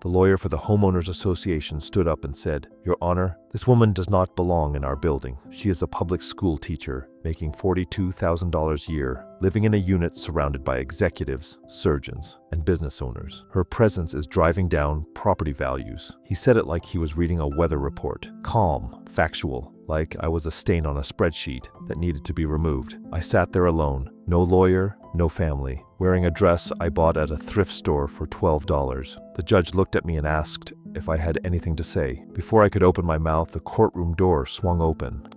The lawyer for the homeowners association stood up and said, "Your Honor, this woman does not belong in our building. She is a public school teacher, making $42,000 a year, living in a unit surrounded by executives, surgeons, and business owners. Her presence is driving down property values." He said it like he was reading a weather report. Calm, factual, like I was a stain on a spreadsheet that needed to be removed. I sat there alone, no lawyer, no family, wearing a dress I bought at a thrift store for $12. The judge looked at me and asked if I had anything to say. Before I could open my mouth, the courtroom door swung open.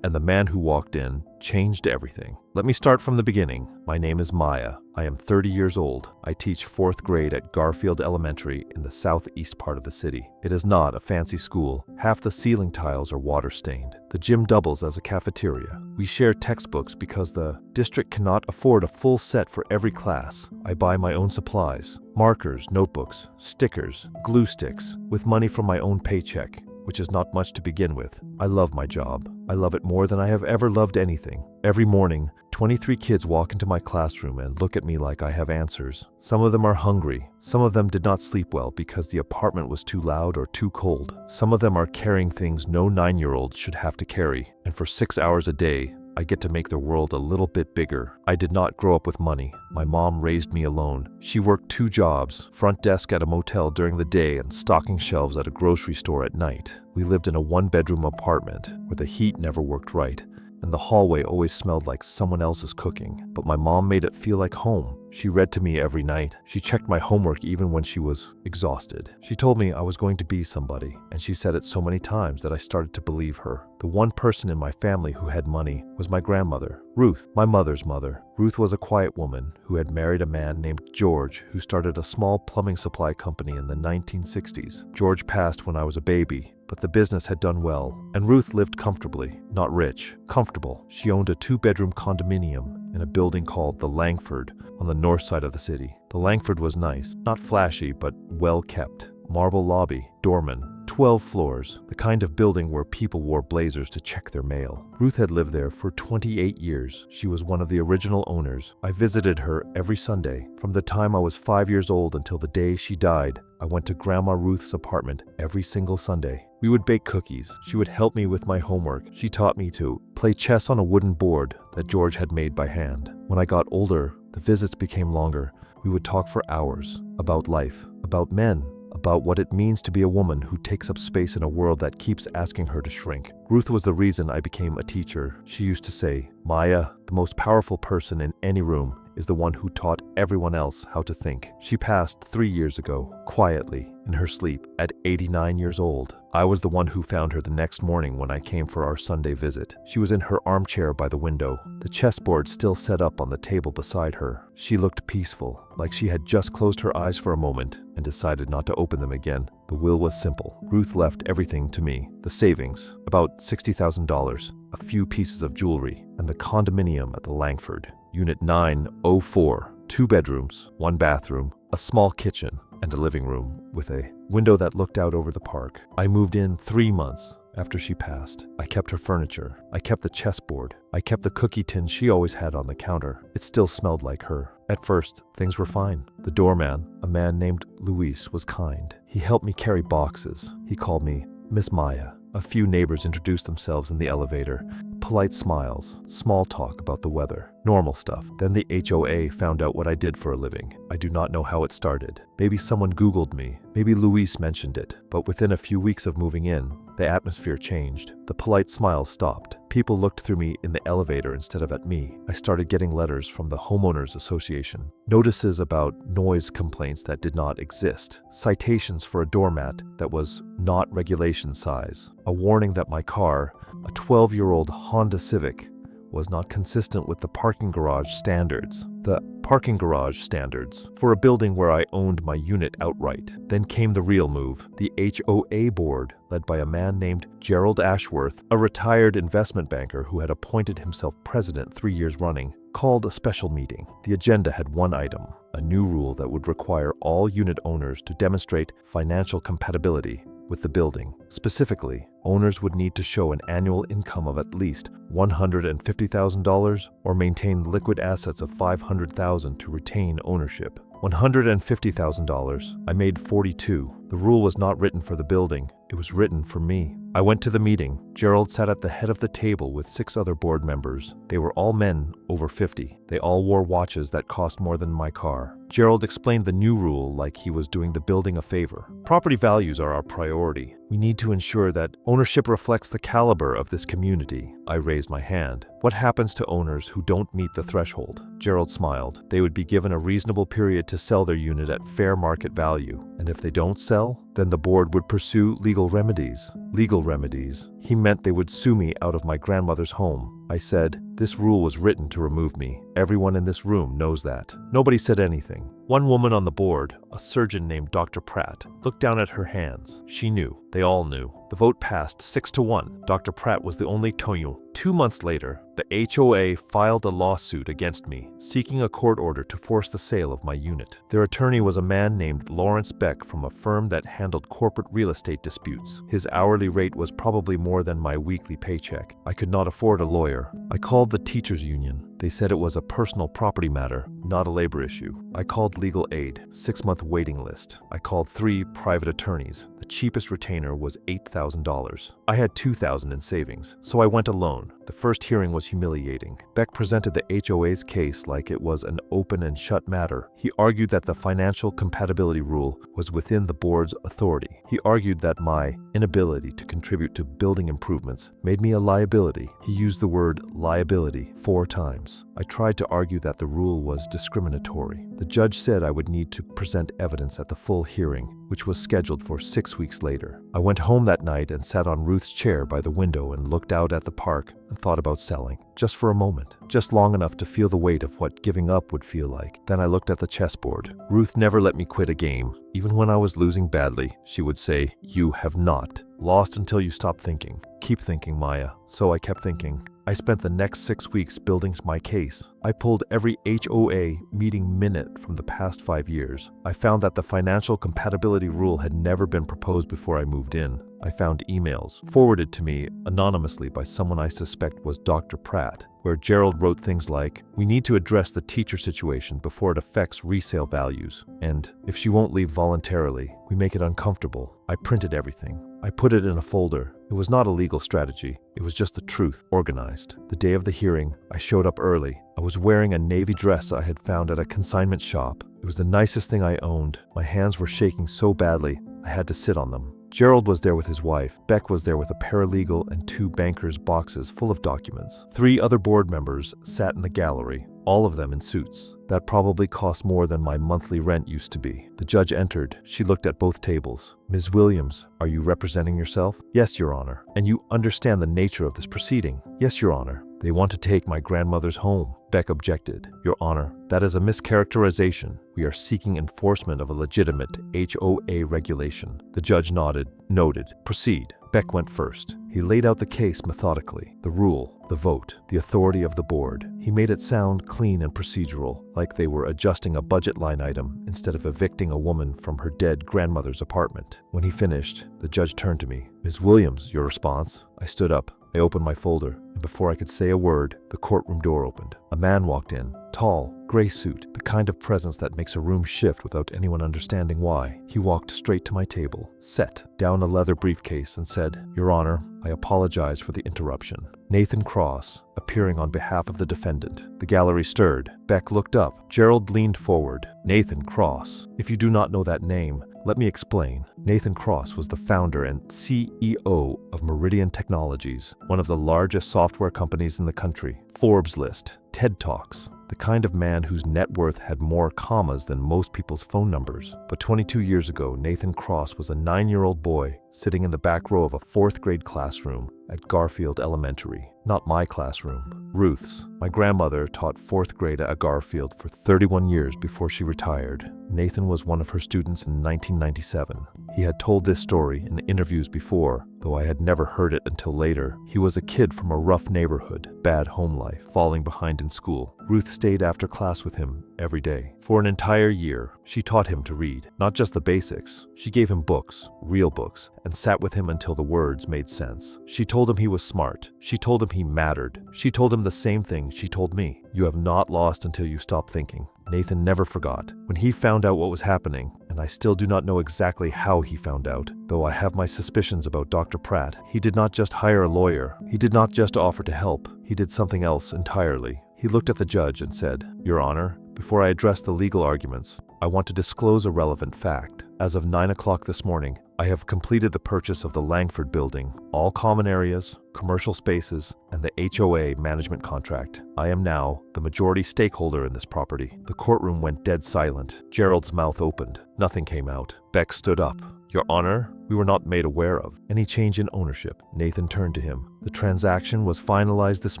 And the man who walked in changed everything. Let me start from the beginning. My name is Maya. I am 30 years old. I teach 4th grade at Garfield Elementary in the southeast part of the city. It is not a fancy school. Half the ceiling tiles are water-stained. The gym doubles as a cafeteria. We share textbooks because the district cannot afford a full set for every class. I buy my own supplies: markers, notebooks, stickers, glue sticks, with money from my own paycheck, which is not much to begin with. I love my job. I love it more than I have ever loved anything. Every morning, 23 kids walk into my classroom and look at me like I have answers. Some of them are hungry. Some of them did not sleep well because the apartment was too loud or too cold. Some of them are carrying things no 9-year-old should have to carry. And for 6 hours a day, I get to make the world a little bit bigger. I did not grow up with money. My mom raised me alone. She worked 2 jobs, front desk at a motel during the day and stocking shelves at a grocery store at night. We lived in a 1-bedroom apartment where the heat never worked right, and the hallway always smelled like someone else's cooking. But my mom made it feel like home. She read to me every night. She checked my homework even when she was exhausted. She told me I was going to be somebody, and she said it so many times that I started to believe her. The one person in my family who had money was my grandmother, Ruth, my mother's mother. Ruth was a quiet woman who had married a man named George, who started a small plumbing supply company in the 1960s. George passed when I was a baby, but the business had done well, and Ruth lived comfortably, not rich, comfortable. She owned a 2-bedroom condominium in a building called the Langford on the north side of the city. The Langford was nice, not flashy, but well kept. Marble lobby, doorman, 12 floors, the kind of building where people wore blazers to check their mail. Ruth had lived there for 28 years. She was one of the original owners. I visited her every Sunday. From the time I was 5 years old until the day she died, I went to Grandma Ruth's apartment every single Sunday. We would bake cookies. She would help me with my homework. She taught me to play chess on a wooden board that George had made by hand. When I got older, the visits became longer. We would talk for hours about life, about men, about what it means to be a woman who takes up space in a world that keeps asking her to shrink. Ruth was the reason I became a teacher. She used to say, "Maya, the most powerful person in any room is the one who taught everyone else how to think." She passed 3 years ago, quietly, in her sleep, at 89 years old. I was the one who found her the next morning when I came for our Sunday visit. She was in her armchair by the window, the chessboard still set up on the table beside her. She looked peaceful, like she had just closed her eyes for a moment and decided not to open them again. The will was simple. Ruth left everything to me. The savings, about $60,000, a few pieces of jewelry, and the condominium at the Langford. Unit 904, 2 bedrooms, 1 bathroom, a small kitchen, and a living room with a window that looked out over the park. I moved in 3 months after she passed. I kept her furniture. I kept the chessboard. I kept the cookie tin she always had on the counter. It still smelled like her. At first, things were fine. The doorman, a man named Luis, was kind. He helped me carry boxes. He called me Miss Maya. A few neighbors introduced themselves in the elevator. Polite smiles, small talk about the weather, normal stuff. Then the HOA found out what I did for a living. I do not know how it started. Maybe someone Googled me. Maybe Luis mentioned it. But within a few weeks of moving in, the atmosphere changed. The polite smiles stopped. People looked through me in the elevator instead of at me. I started getting letters from the homeowners association. Notices about noise complaints that did not exist. Citations for a doormat that was not regulation size. A warning that my car, a 12-year-old Honda Civic, was not consistent with the parking garage standards. The parking garage standards for a building where I owned my unit outright. Then came the real move. The HOA board, led by a man named Gerald Ashworth, a retired investment banker who had appointed himself president 3 years running, called a special meeting. The agenda had one item, a new rule that would require all unit owners to demonstrate financial compatibility with the building. Specifically, owners would need to show an annual income of at least $150,000 or maintain liquid assets of $500,000 to retain ownership. $150,000. I made 42. The rule was not written for the building. It was written for me. I went to the meeting. Gerald sat at the head of the table with 6 other board members. They were all men over 50. They all wore watches that cost more than my car. Gerald explained the new rule like he was doing the building a favor. Property values are our priority. We need to ensure that ownership reflects the caliber of this community. I raised my hand. What happens to owners who don't meet the threshold? Gerald smiled. They would be given a reasonable period to sell their unit at fair market value. And if they don't sell, then the board would pursue legal remedies. Legal remedies. He meant they would sue me out of my grandmother's home. I said, this rule was written to remove me. Everyone in this room knows that. Nobody said anything. One woman on the board, a surgeon named Dr. Pratt, looked down at her hands. She knew. They all knew. The vote passed 6-1. Dr. Pratt was the only Tonyu. 2 months later, the HOA filed a lawsuit against me, seeking a court order to force the sale of my unit. Their attorney was a man named Lawrence Beck from a firm that handled corporate real estate disputes. His hourly rate was probably more than my weekly paycheck. I could not afford a lawyer. I called the teachers' union. They said it was a personal property matter, not a labor issue. I called legal aid, 6-month waiting list. I called 3 private attorneys. The cheapest retainer was $8,000. I had $2,000 in savings, so I went alone. The first hearing was humiliating. Beck presented the HOA's case like it was an open and shut matter. He argued that the financial compatibility rule was within the board's authority. He argued that my inability to contribute to building improvements made me a liability. He used the word liability 4 times. I tried to argue that the rule was discriminatory. The judge said I would need to present evidence at the full hearing, which was scheduled for 6 weeks later. I went home that night and sat on Ruth's chair by the window and looked out at the park and thought about selling. Just for a moment. Just long enough to feel the weight of what giving up would feel like. Then I looked at the chessboard. Ruth never let me quit a game. Even when I was losing badly, she would say, "You have not lost until you stop thinking. Keep thinking, Maya." So I kept thinking. I spent the next 6 weeks building my case. I pulled every HOA meeting minute from the past 5 years. I found that the financial compatibility rule had never been proposed before I moved in. I found emails, forwarded to me anonymously by someone I suspect was Dr. Pratt, where Gerald wrote things like, "We need to address the teacher situation before it affects resale values. And if she won't leave voluntarily, we make it uncomfortable." I printed everything. I put it in a folder. It was not a legal strategy. It was just the truth, organized. The day of the hearing, I showed up early. I was wearing a navy dress I had found at a consignment shop. It was the nicest thing I owned. My hands were shaking so badly, I had to sit on them. Gerald was there with his wife. Beck was there with a paralegal and 2 bankers' boxes full of documents. 3 other board members sat in the gallery, all of them in suits. That probably cost more than my monthly rent used to be. The judge entered. She looked at both tables. "Ms. Williams, are you representing yourself?" "Yes, Your Honor." "And you understand the nature of this proceeding?" "Yes, Your Honor." "They want to take my grandmother's home." Beck objected. "Your Honor, that is a mischaracterization. We are seeking enforcement of a legitimate HOA regulation." The judge nodded. "Noted. Proceed." Beck went first. He laid out the case methodically. The rule, the vote, the authority of the board. He made it sound clean and procedural, like they were adjusting a budget line item instead of evicting a woman from her dead grandmother's apartment. When he finished, the judge turned to me. "Ms. Williams, your response?" I stood up. I opened my folder, and before I could say a word, the courtroom door opened. A man walked in, tall, gray suit, the kind of presence that makes a room shift without anyone understanding why. He walked straight to my table, set down a leather briefcase, and said, "Your Honor, I apologize for the interruption." Nathan Cross, appearing on behalf of the defendant. The gallery stirred. Beck looked up. Gerald leaned forward. "Nathan Cross. If you do not know that name, let me explain." Nathan Cross was the founder and CEO of Meridian Technologies, one of the largest software companies in the country. Forbes list, TED Talks. The kind of man whose net worth had more commas than most people's phone numbers. But 22 years ago, Nathan Cross was a 9-year-old boy sitting in the back row of a 4th grade classroom at Garfield Elementary. Not my classroom, Ruth's. My grandmother taught 4th grade at Garfield for 31 years before she retired. Nathan was one of her students in 1997. He had told this story in interviews before, though I had never heard it until later. He was a kid from a rough neighborhood, bad home life, falling behind in school. Ruth stayed after class with him every day. For an entire year, she taught him to read, not just the basics. She gave him books, real books, and sat with him until the words made sense. She told him he was smart. She told him he mattered. She told him the same thing she told me. You have not lost until you stop thinking. Nathan never forgot. When he found out what was happening, and I still do not know exactly how he found out, though I have my suspicions about Dr. Pratt, he did not just hire a lawyer. He did not just offer to help. He did something else entirely. He looked at the judge and said, "Your Honor, before I address the legal arguments, I want to disclose a relevant fact. As of 9 o'clock this morning, I have completed the purchase of the Langford building, all common areas, commercial spaces, and the HOA management contract. I am now the majority stakeholder in this property." The courtroom went dead silent. Gerald's mouth opened. Nothing came out. Beck stood up. "Your Honor, we were not made aware of any change in ownership." Nathan turned to him. "The transaction was finalized this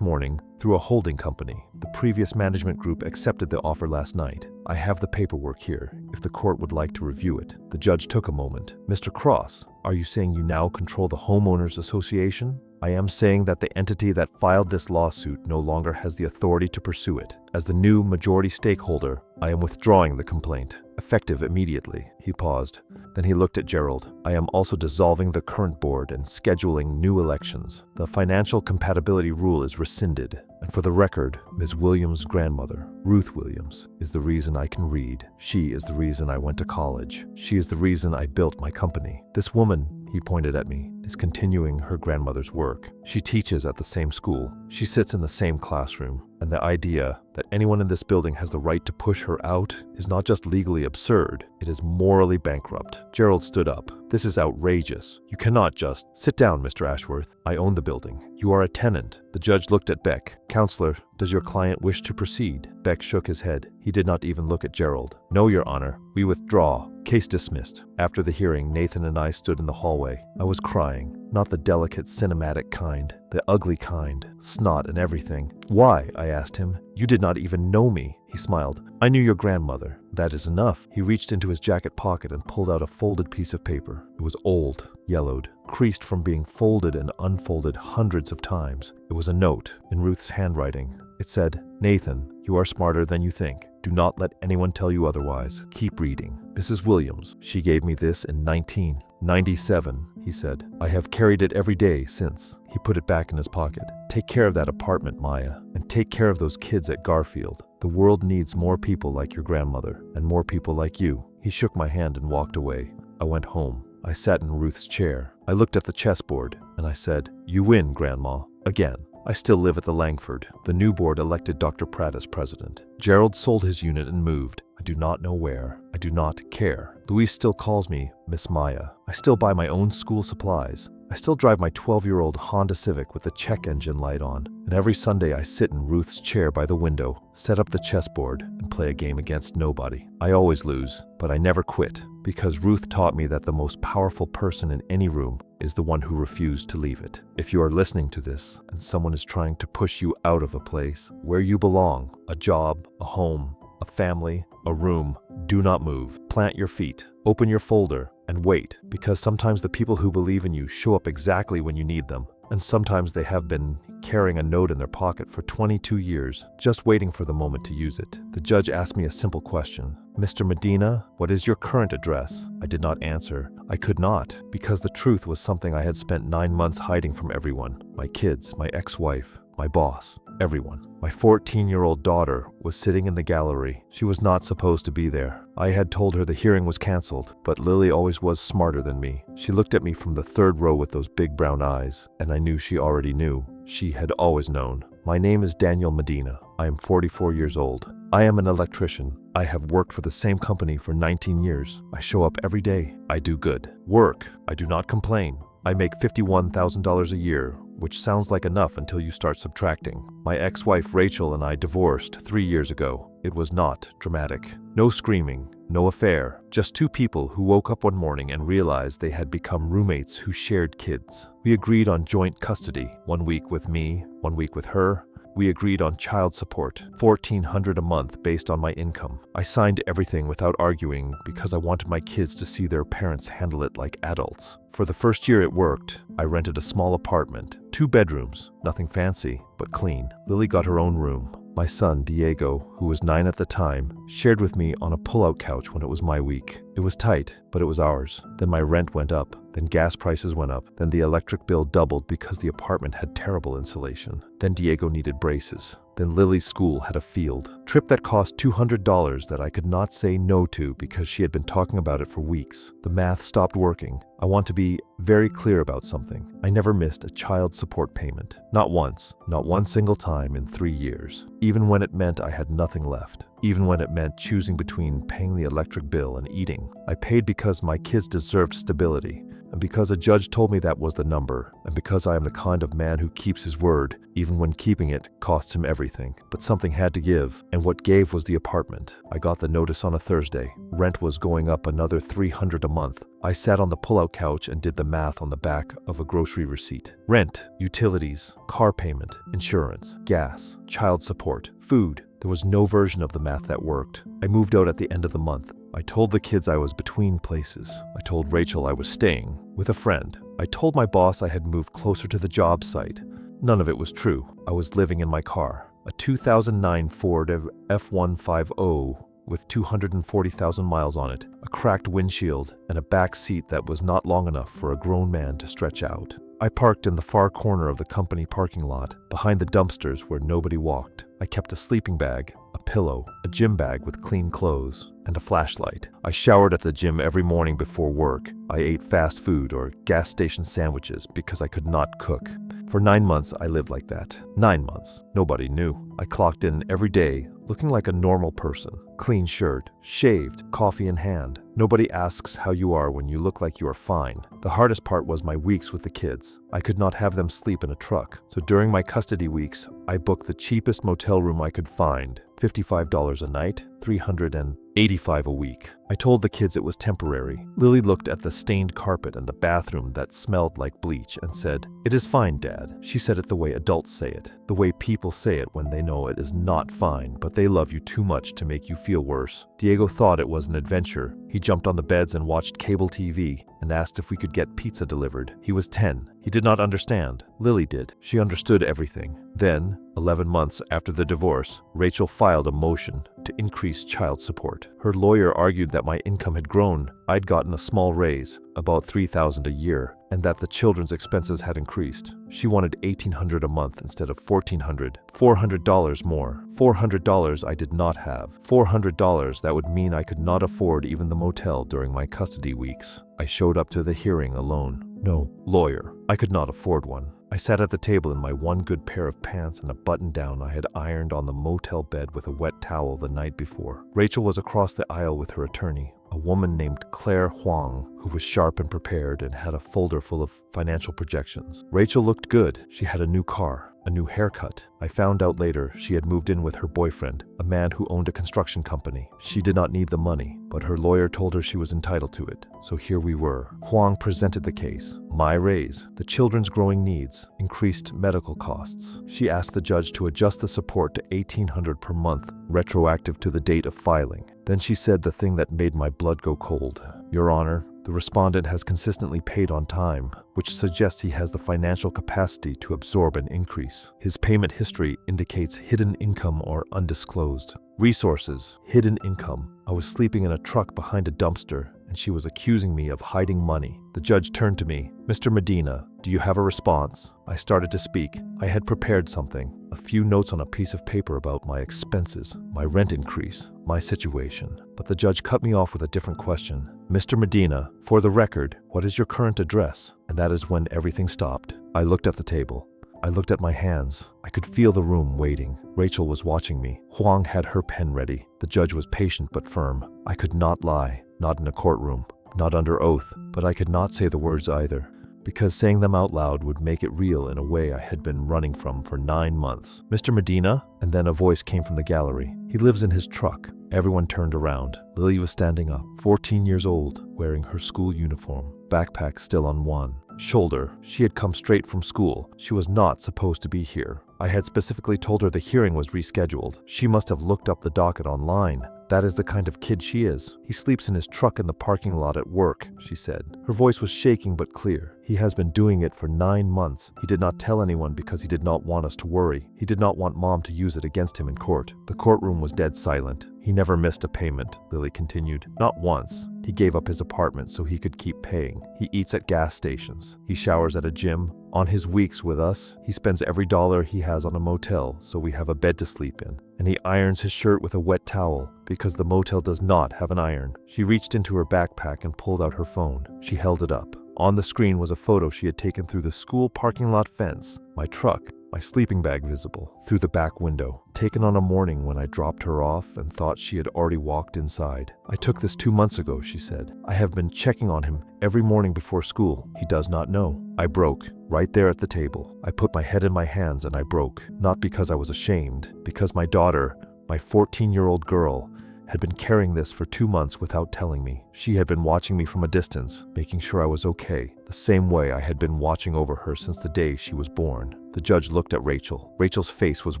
morning through a holding company. The previous management group accepted the offer last night. I have the paperwork here, if the court would like to review it." The judge took a moment. "Mr. Cross, are you saying you now control the Homeowners Association?" "I am saying that the entity that filed this lawsuit no longer has the authority to pursue it. As the new majority stakeholder, I am withdrawing the complaint, effective immediately." He paused. Then he looked at Gerald. "I am also dissolving the current board and scheduling new elections. The financial compatibility rule is rescinded. And for the record, Ms. Williams' grandmother, Ruth Williams, is the reason I can read. She is the reason I went to college. She is the reason I built my company. This woman," he pointed at me, "is continuing her grandmother's work. She teaches at the same school. She sits in the same classroom. And the idea that anyone in this building has the right to push her out is not just legally absurd, it is morally bankrupt." Gerald stood up. "This is outrageous. You cannot just—" "Sit down, Mr. Ashworth. I own the building. You are a tenant." The judge looked at Beck. "Counselor, does your client wish to proceed?" Beck shook his head. He did not even look at Gerald. "No, Your Honor. We withdraw. Case dismissed." After the hearing, Nathan and I stood in the hallway. I was crying. Not the delicate cinematic kind, the ugly kind, snot and everything. "Why?" I asked him. "You did not even know me." He smiled. "I knew your grandmother. That is enough." He reached into his jacket pocket and pulled out a folded piece of paper. It was old, yellowed, creased from being folded and unfolded hundreds of times. It was a note in Ruth's handwriting. It said, "Nathan, you are smarter than you think. Do not let anyone tell you otherwise. Keep reading. Mrs. Williams, she gave me this in 1997, he said. I have carried it every day since." He put it back in his pocket. "Take care of that apartment, Maya, and take care of those kids at Garfield. The world needs more people like your grandmother, and more people like you." He shook my hand and walked away. I went home. I sat in Ruth's chair. I looked at the chessboard, and I said, "You win, Grandma. Again." I still live at the Langford. The new board elected Dr. Pratt as president. Gerald sold his unit and moved. I do not know where. I do not care. Louise still calls me Miss Maya. I still buy my own school supplies. I still drive my 12-year-old Honda Civic with the check engine light on. And every Sunday I sit in Ruth's chair by the window, set up the chessboard, and play a game against nobody. I always lose, but I never quit, because Ruth taught me that the most powerful person in any room is the one who refused to leave it. If you are listening to this, and someone is trying to push you out of a place where you belong, a job, a home, a family, a room, do not move. Plant your feet, open your folder, and wait, because sometimes the people who believe in you show up exactly when you need them, and sometimes they have been carrying a note in their pocket for 22 years, just waiting for the moment to use it. The judge asked me a simple question. "Mr. Medina, what is your current address?" I did not answer. I could not, because the truth was something I had spent 9 months hiding from everyone. My kids, my ex-wife, my boss, everyone. My 14-year-old daughter was sitting in the gallery. She was not supposed to be there. I had told her the hearing was canceled, but Lily always was smarter than me. She looked at me from the third row with those big brown eyes, and I knew she already knew. She had always known. "My name is Daniel Medina. I am 44 years old. I am an electrician. I have worked for the same company for 19 years. I show up every day. I do good work. I do not complain. I make $51,000 a year, which sounds like enough until you start subtracting. My ex-wife Rachel and I divorced 3 years ago. It was not dramatic. No screaming, no affair. Just two people who woke up one morning and realized they had become roommates who shared kids. We agreed on joint custody, 1 week with me, 1 week with her, We agreed on child support, $1,400 a month based on my income. I signed everything without arguing because I wanted my kids to see their parents handle it like adults. For the first year it worked. I rented a small apartment, 2 bedrooms, nothing fancy, but clean. Lily got her own room. My son, Diego, who was 9 at the time, shared with me on a pull-out couch when it was my week. It was tight, but it was ours. Then my rent went up. Then gas prices went up. Then the electric bill doubled because the apartment had terrible insulation. Then Diego needed braces. Then Lily's school had a field trip that cost $200 that I could not say no to because she had been talking about it for weeks. The math stopped working. I want to be very clear about something. I never missed a child support payment. Not once. Not one single time in 3 years. Even when it meant I had nothing left. Even when it meant choosing between paying the electric bill and eating. I paid because my kids deserved stability. And because a judge told me that was the number, and because I am the kind of man who keeps his word, even when keeping it costs him everything. But something had to give, and what gave was the apartment. I got the notice on a Thursday. Rent was going up another $300 a month. I sat on the pull-out couch and did the math on the back of a grocery receipt. Rent, utilities, car payment, insurance, gas, child support, food. There was no version of the math that worked. I moved out at the end of the month. I told the kids I was between places. I told Rachel I was staying with a friend. I told my boss I had moved closer to the job site. None of it was true. I was living in my car, a 2009 Ford F-150 with 240,000 miles on it, a cracked windshield, and a back seat that was not long enough for a grown man to stretch out. I parked in the far corner of the company parking lot, behind the dumpsters where nobody walked. I kept a sleeping bag, a pillow, a gym bag with clean clothes, and a flashlight. I showered at the gym every morning before work. I ate fast food or gas station sandwiches because I could not cook. For 9 months, I lived like that. 9 months. Nobody knew. I clocked in every day, looking like a normal person. Clean shirt, shaved, coffee in hand. Nobody asks how you are when you look like you are fine. The hardest part was my weeks with the kids. I could not have them sleep in a truck. So during my custody weeks, I booked the cheapest motel room I could find. $55 a night, $385 a week. I told the kids it was temporary. Lily looked at the stained carpet and the bathroom that smelled like bleach and said, "It is fine, Dad." She said it the way adults say it, the way people say it when they know it is not fine, but they love you too much to make you feel worse. Diego thought it was an adventure. He jumped on the beds and watched cable TV and asked if we could get pizza delivered. He was 10. He did not understand. Lily did. She understood everything. Then, 11 months after the divorce, Rachel filed a motion to increase child support. Her lawyer argued that my income had grown. I'd gotten a small raise, about $3,000 a year, and that the children's expenses had increased. She wanted $1,800 a month instead of $1,400, $400 more. $400 I did not have. $400 that would mean I could not afford even the motel during my custody weeks. I showed up to the hearing alone. No lawyer. I could not afford one. I sat at the table in my one good pair of pants and a button-down I had ironed on the motel bed with a wet towel the night before. Rachel was across the aisle with her attorney, a woman named Claire Huang, who was sharp and prepared and had a folder full of financial projections. Rachel looked good. She had a new car, a new haircut. I found out later she had moved in with her boyfriend, a man who owned a construction company. She did not need the money, but her lawyer told her she was entitled to it. So here we were. Huang presented the case. My raise, the children's growing needs, increased medical costs. She asked the judge to adjust the support to $1,800 per month, retroactive to the date of filing. Then she said the thing that made my blood go cold. Your Honor, the respondent has consistently paid on time, which suggests he has the financial capacity to absorb an increase. His payment history indicates hidden income or undisclosed. Resources, hidden income. I was sleeping in a truck behind a dumpster, and she was accusing me of hiding money. The judge turned to me. Mr. Medina, do you have a response? I started to speak. I had prepared something, a few notes on a piece of paper about my expenses, my rent increase, my situation. But the judge cut me off with a different question. Mr. Medina, for the record, what is your current address? And that is when everything stopped. I looked at the table. I looked at my hands. I could feel the room waiting. Rachel was watching me. Huang had her pen ready. The judge was patient but firm. I could not lie, not in a courtroom, not under oath, but I could not say the words either. because saying them out loud would make it real in a way I had been running from for 9 months. "Mr. Medina?" And then a voice came from the gallery. "He lives in his truck." Everyone turned around. Lily was standing up, 14 years old, wearing her school uniform, backpack still on one shoulder. She had come straight from school. She was not supposed to be here. I had specifically told her the hearing was rescheduled. She must have looked up the docket online. "That is the kind of kid she is. He sleeps in his truck in the parking lot at work," she said. Her voice was shaking but clear. "He has been doing it for 9 months. He did not tell anyone because he did not want us to worry. He did not want Mom to use it against him in court." The courtroom was dead silent. "He never missed a payment," Lily continued. "Not once. He gave up his apartment so he could keep paying. He eats at gas stations. He showers at a gym. On his weeks with us, he spends every dollar he has on a motel so we have a bed to sleep in. And he irons his shirt with a wet towel because the motel does not have an iron." She reached into her backpack and pulled out her phone. She held it up. On the screen was a photo she had taken through the school parking lot fence. My truck, my sleeping bag visible through the back window, taken on a morning when I dropped her off and thought she had already walked inside. "I took this 2 months ago," she said. "I have been checking on him every morning before school. He does not know." I broke, right there at the table. I put my head in my hands and I broke, not because I was ashamed, because my daughter, my 14-year-old girl, had been carrying this for 2 months without telling me. She had been watching me from a distance, making sure I was okay, the same way I had been watching over her since the day she was born. The judge looked at Rachel. Rachel's face was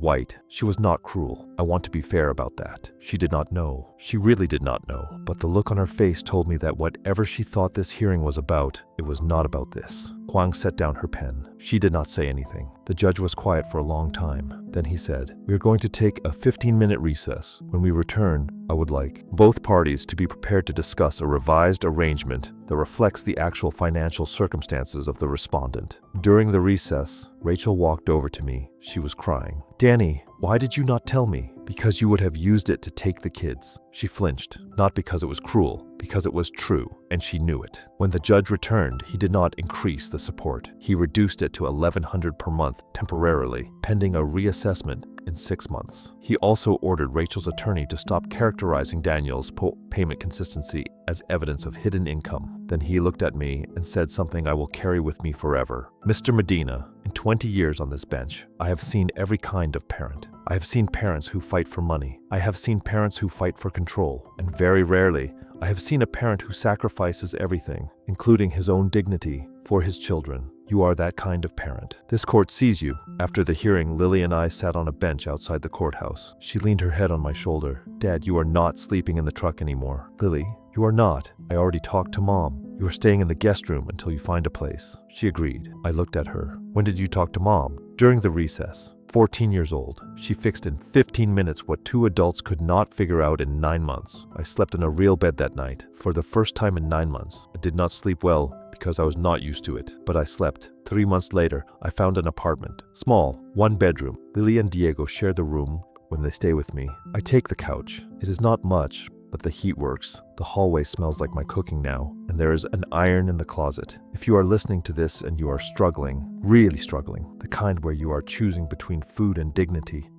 white. She was not cruel. I want to be fair about that. She did not know. She really did not know. But the look on her face told me that whatever she thought this hearing was about, it was not about this. Huang set down her pen. She did not say anything. The judge was quiet for a long time. Then he said, "We are going to take a 15-minute recess. When we return, I would like both parties to be prepared to discuss a revised arrangement that reflects the actual financial circumstances of the respondent." During the recess, Rachel walked over to me. She was crying. "Danny, why did you not tell me?" "Because you would have used it to take the kids." She flinched, not because it was cruel, because it was true, and she knew it. When the judge returned, he did not increase the support. He reduced it to $1,100 per month temporarily, pending a reassessment in 6 months. He also ordered Rachel's attorney to stop characterizing Daniel's payment consistency as evidence of hidden income. Then he looked at me and said something I will carry with me forever. "Mr. Medina, in 20 years on this bench, I have seen every kind of parent. I have seen parents who fight for money. I have seen parents who fight for control. And very rarely, I have seen a parent who sacrifices everything, including his own dignity, for his children. You are that kind of parent. This court sees you." After the hearing, Lily and I sat on a bench outside the courthouse. She leaned her head on my shoulder. "Dad, you are not sleeping in the truck anymore." "Lily, you are not. I already talked to Mom. You are staying in the guest room until you find a place." She agreed. I looked at her. "When did you talk to Mom?" "During the recess." 14 years old. She fixed in 15 minutes what 2 adults could not figure out in 9 months. I slept in a real bed that night. For the first time in 9 months. I did not sleep well because I was not used to it, but I slept. 3 months later, I found an apartment. Small, 1 bedroom. Lily and Diego share the room when they stay with me. I take the couch. It is not much, but the heat works. The hallway smells like my cooking now, and there is an iron in the closet. If you are listening to this and you are struggling, really struggling, the kind where you are choosing between food and dignity,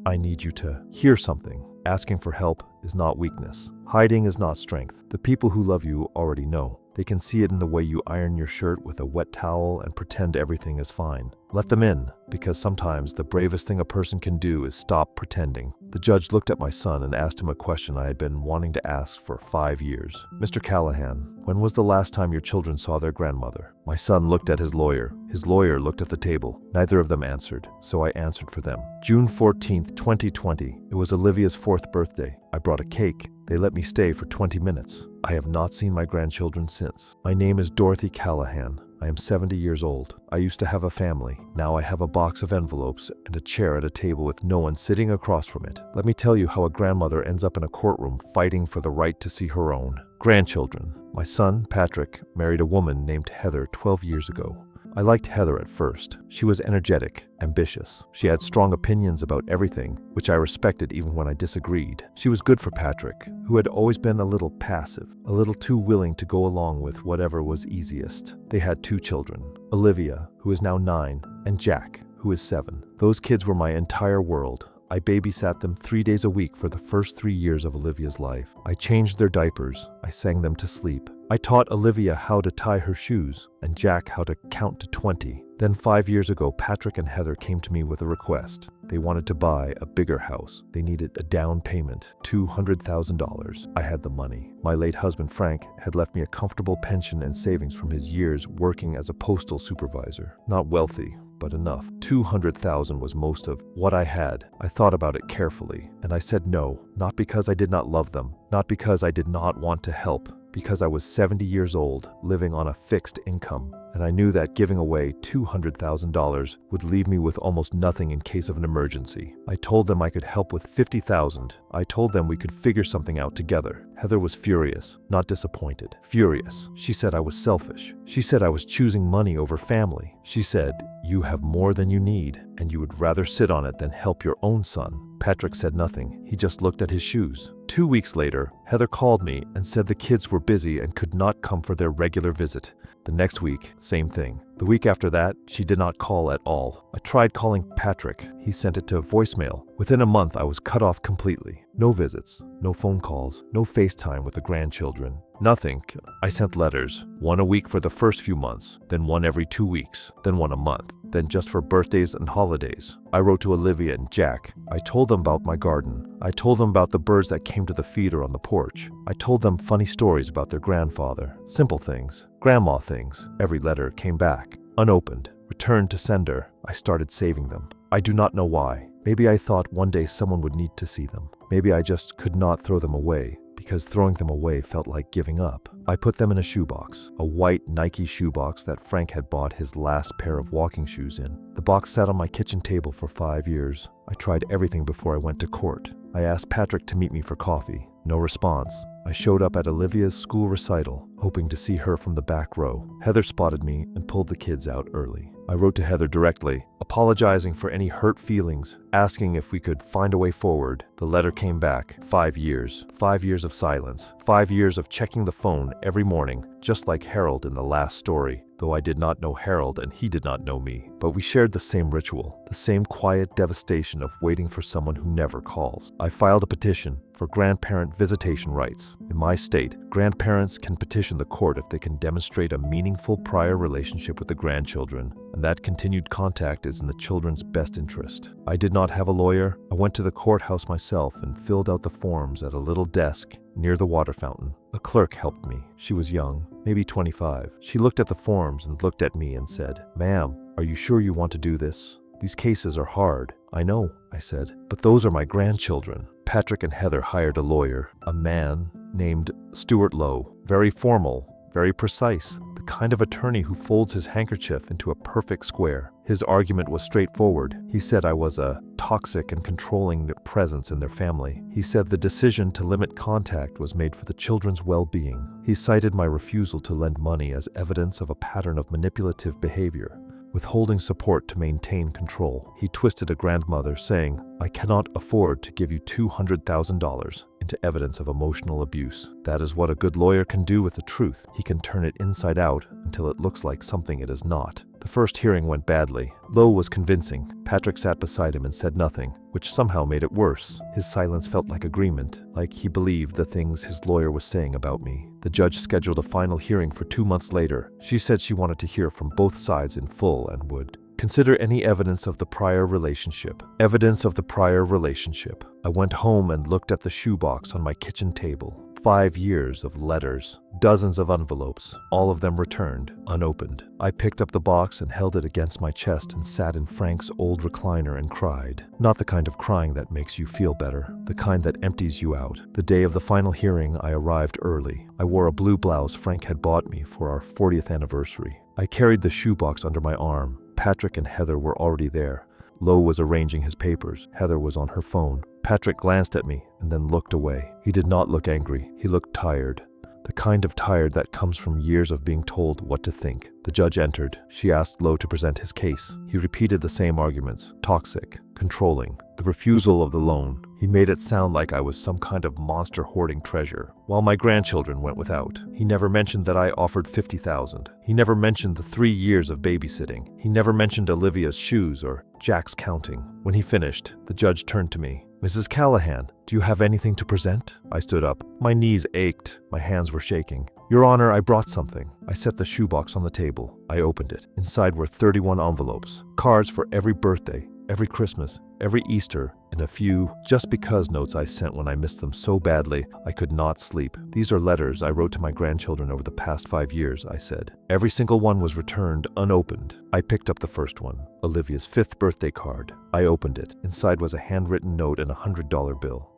I need you to hear something. Asking for help is not weakness. Hiding is not strength. The people who love you already know. They can see it in the way you iron your shirt with a wet towel and pretend everything is fine. Let them in, because sometimes the bravest thing a person can do is stop pretending. The judge looked at my son and asked him a question I had been wanting to ask for 5 years. "Mr. Callahan, when was the last time your children saw their grandmother?" My son looked at his lawyer. His lawyer looked at the table. Neither of them answered, so I answered for them. "June 14th, 2020. It was Olivia's 4th birthday. I brought a cake. They let me stay for 20 minutes. I have not seen my grandchildren since. My name is Dorothy Callahan. I am 70 years old. I used to have a family. Now I have a box of envelopes and a chair at a table with no one sitting across from it. Let me tell you how a grandmother ends up in a courtroom fighting for the right to see her own grandchildren. My son, Patrick, married a woman named Heather 12 years ago. I liked Heather at first. She was energetic, ambitious. She had strong opinions about everything, which I respected even when I disagreed. She was good for Patrick, who had always been a little passive, a little too willing to go along with whatever was easiest. They had 2 children, Olivia, who is now 9, and Jack, who is 7. Those kids were my entire world. I babysat them 3 days a week for the first 3 years of Olivia's life. I changed their diapers. I sang them to sleep. I taught Olivia how to tie her shoes and Jack how to count to 20. Then 5 years ago, Patrick and Heather came to me with a request. They wanted to buy a bigger house. They needed a down payment, $200,000. I had the money. My late husband, Frank, had left me a comfortable pension and savings from his years working as a postal supervisor. Not wealthy, but enough. $200,000 was most of what I had. I thought about it carefully, and I said no, not because I did not love them, not because I did not want to help, because I was 70 years old, living on a fixed income, and I knew that giving away $200,000 would leave me with almost nothing in case of an emergency. I told them I could help with $50,000. I told them we could figure something out together. Heather was furious, not disappointed. Furious. She said I was selfish. She said I was choosing money over family. She said, "You have more than you need, and you would rather sit on it than help your own son." Patrick said nothing. He just looked at his shoes. 2 weeks later, Heather called me and said the kids were busy and could not come for their regular visit. The next week, same thing. The week after that, she did not call at all. I tried calling Patrick. He sent it to voicemail. Within a month, I was cut off completely. No visits, no phone calls, no FaceTime with the grandchildren. Nothing. I sent letters, one a week for the first few months, then one every 2 weeks, then one a month, then just for birthdays and holidays. I wrote to Olivia and Jack. I told them about my garden. I told them about the birds that came to the feeder on the porch. I told them funny stories about their grandfather. Simple things. Grandma things. Every letter came back. Unopened. Returned to sender. I started saving them. I do not know why. Maybe I thought one day someone would need to see them. Maybe I just could not throw them away, because throwing them away felt like giving up. I put them in a shoebox, a white Nike shoebox that Frank had bought his last pair of walking shoes in. The box sat on my kitchen table for 5 years. I tried everything before I went to court. I asked Patrick to meet me for coffee. No response. I showed up at Olivia's school recital, hoping to see her from the back row. Heather spotted me and pulled the kids out early. I wrote to Heather directly, apologizing for any hurt feelings, asking if we could find a way forward. The letter came back. 5 years. 5 years of silence. 5 years of checking the phone every morning, just like Harold in the last story. Though I did not know Harold and he did not know me. But we shared the same ritual, the same quiet devastation of waiting for someone who never calls. I filed a petition for grandparent visitation rights. In my state, grandparents can petition the court if they can demonstrate a meaningful prior relationship with the grandchildren, and that continued contact is in the children's best interest. I did not have a lawyer. I went to the courthouse myself and filled out the forms at a little desk near the water fountain. A clerk helped me. She was young, maybe 25. She looked at the forms and looked at me and said, "Ma'am, are you sure you want to do this? These cases are hard." "I know," I said, "but those are my grandchildren." Patrick and Heather hired a lawyer, a man named Stuart Lowe. Very formal, very precise, the kind of attorney who folds his handkerchief into a perfect square. His argument was straightforward. He said I was a toxic and controlling presence in their family. He said the decision to limit contact was made for the children's well-being. He cited my refusal to lend money as evidence of a pattern of manipulative behavior, withholding support to maintain control. He twisted a grandmother, saying, "I cannot afford to give you $200,000 into evidence of emotional abuse." That is what a good lawyer can do with the truth. He can turn it inside out until it looks like something it is not. The first hearing went badly. Lowe was convincing. Patrick sat beside him and said nothing, which somehow made it worse. His silence felt like agreement, like he believed the things his lawyer was saying about me. The judge scheduled a final hearing for 2 months later. She said she wanted to hear from both sides in full and would consider any evidence of the prior relationship. Evidence of the prior relationship. I went home and looked at the shoebox on my kitchen table. 5 years of letters, dozens of envelopes, all of them returned, unopened. I picked up the box and held it against my chest and sat in Frank's old recliner and cried. Not the kind of crying that makes you feel better, the kind that empties you out. The day of the final hearing, I arrived early. I wore a blue blouse Frank had bought me for our 40th anniversary. I carried the shoebox under my arm. Patrick and Heather were already there. Lowe was arranging his papers. Heather was on her phone. Patrick glanced at me and then looked away. He did not look angry. He looked tired. The kind of tired that comes from years of being told what to think. The judge entered. She asked Lowe to present his case. He repeated the same arguments. Toxic, controlling, the refusal of the loan. He made it sound like I was some kind of monster hoarding treasure, while my grandchildren went without. He never mentioned that I offered $50,000. He never mentioned the 3 years of babysitting. He never mentioned Olivia's shoes or Jack's counting. When he finished, the judge turned to me. "Mrs. Callahan, do you have anything to present?" I stood up. My knees ached. My hands were shaking. Your Honor, I brought something. I set the shoebox on the table. I opened it. Inside were 31 envelopes. Cards for every birthday, every Christmas, every Easter, and a few just because notes I sent when I missed them so badly I could not sleep. These are letters I wrote to my grandchildren over the past 5 years, I said. Every single one was returned unopened. I picked up the first one, Olivia's 5th birthday card. I opened it. Inside was a handwritten note and a $100 bill.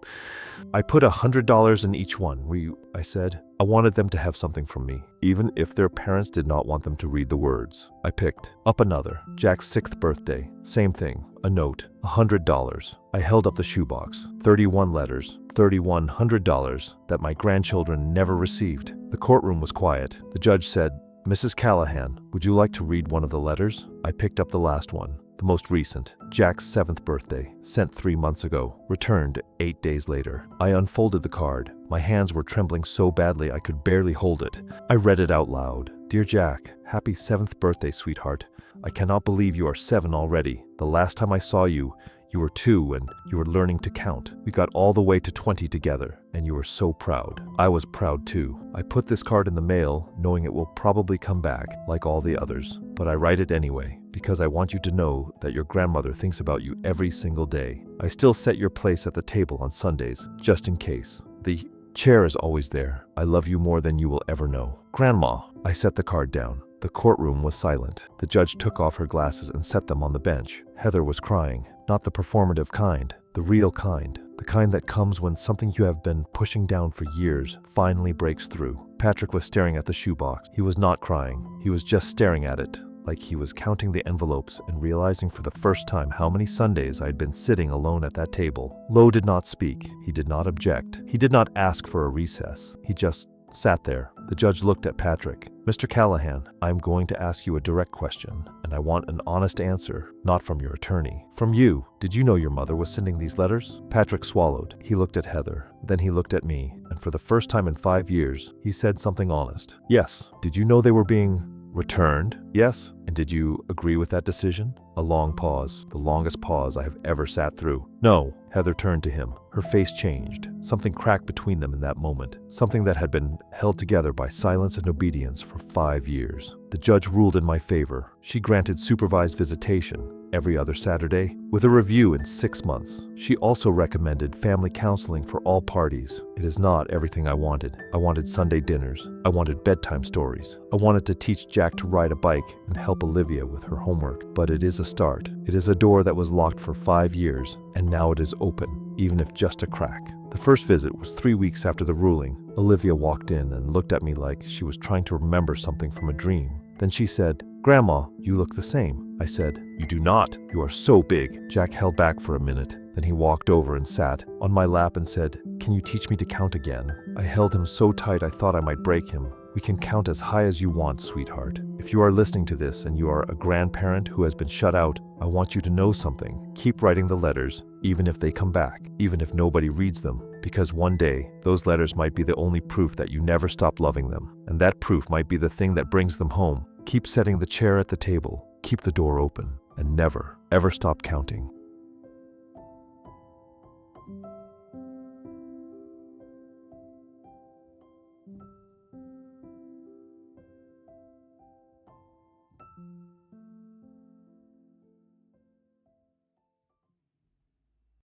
I put $100 in each one. I said, I wanted them to have something from me, even if their parents did not want them to read the words. I picked up another, Jack's 6th birthday. Same thing, a note, $100. I held up the shoebox, 31 letters, $3,100 that my grandchildren never received. The courtroom was quiet. The judge said, Mrs. Callahan, would you like to read one of the letters? I picked up the last one. The most recent, Jack's 7th birthday, sent 3 months ago, returned 8 days later. I unfolded the card. My hands were trembling so badly I could barely hold it. I read it out loud. Dear Jack, happy 7th birthday, sweetheart. I cannot believe you are 7 already. The last time I saw you, you were 2 and you were learning to count. We got all the way to 20 together, and you were so proud. I was proud too. I put this card in the mail, knowing it will probably come back, like all the others. But I write it anyway, because I want you to know that your grandmother thinks about you every single day. I still set your place at the table on Sundays, just in case. The chair is always there. I love you more than you will ever know. Grandma. I set the card down. The courtroom was silent. The judge took off her glasses and set them on the bench. Heather was crying. Not the performative kind, the real kind. The kind that comes when something you have been pushing down for years finally breaks through. Patrick was staring at the shoebox. He was not crying. He was just staring at it, like he was counting the envelopes and realizing for the first time how many Sundays I had been sitting alone at that table. Lowe did not speak. He did not object. He did not ask for a recess. He just sat there. The judge looked at Patrick. Mr. Callahan, I'm going to ask you a direct question, and I want an honest answer, not from your attorney. From you. Did you know your mother was sending these letters? Patrick swallowed. He looked at Heather. Then he looked at me, and for the first time in 5 years, he said something honest. Yes. Did you know they were being returned? Yes. And did you agree with that decision? A long pause, the longest pause I have ever sat through. No. Heather turned to him. Her face changed. Something cracked between them in that moment. Something that had been held together by silence and obedience for 5 years. The judge ruled in my favor. She granted supervised visitation every other Saturday, with a review in 6 months. She also recommended family counseling for all parties. It is not everything I wanted. I wanted Sunday dinners. I wanted bedtime stories. I wanted to teach Jack to ride a bike and help Olivia with her homework. But it is a start. It is a door that was locked for 5 years, and now it is open, even if just a crack. The first visit was 3 weeks after the ruling. Olivia walked in and looked at me like she was trying to remember something from a dream. Then she said, Grandma, you look the same. I said, You do not. You are so big. Jack held back for a minute. Then he walked over and sat on my lap and said, Can you teach me to count again? I held him so tight I thought I might break him. We can count as high as you want, sweetheart. If you are listening to this and you are a grandparent who has been shut out, I want you to know something. Keep writing the letters, even if they come back, even if nobody reads them, because one day, those letters might be the only proof that you never stopped loving them, and that proof might be the thing that brings them home. Keep setting the chair at the table, keep the door open, and never, ever stop counting.